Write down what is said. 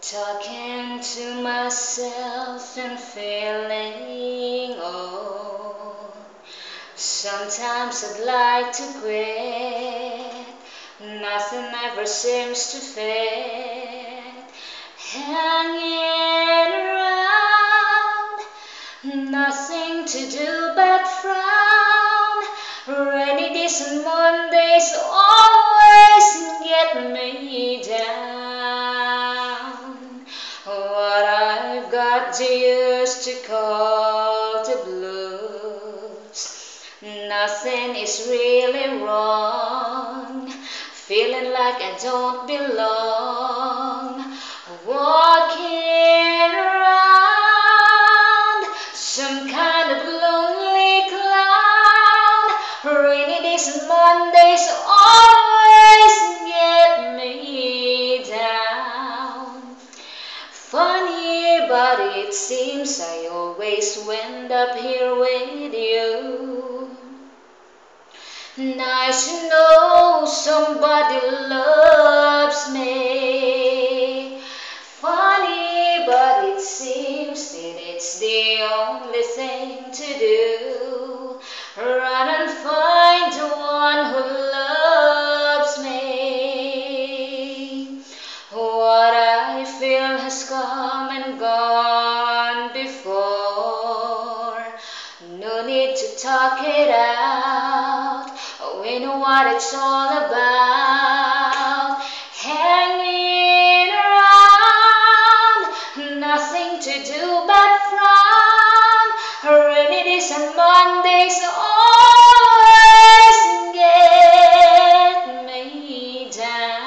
Talking to myself and feeling old. Sometimes I'd like to quit. Nothing ever seems to fit. Hanging around, nothing to do but frown. Rainy days and Mondays always get me down. What I've got to use to call the blues. Nothing is really wrong. Feeling like I don't belong. Walking around some kind of lonely clown. Rainy days and Mondays always get me down. Funny, but it seems I always wind up here with you. Nice to know somebody loves me. Funny, but it seems that it's the only thing to do. Run and find the one who loves me. What I feel has come and gone before. No need to talk it out. We know what it's all about. Hanging around, nothing to do but frown. Rainy days and Mondays always get me down.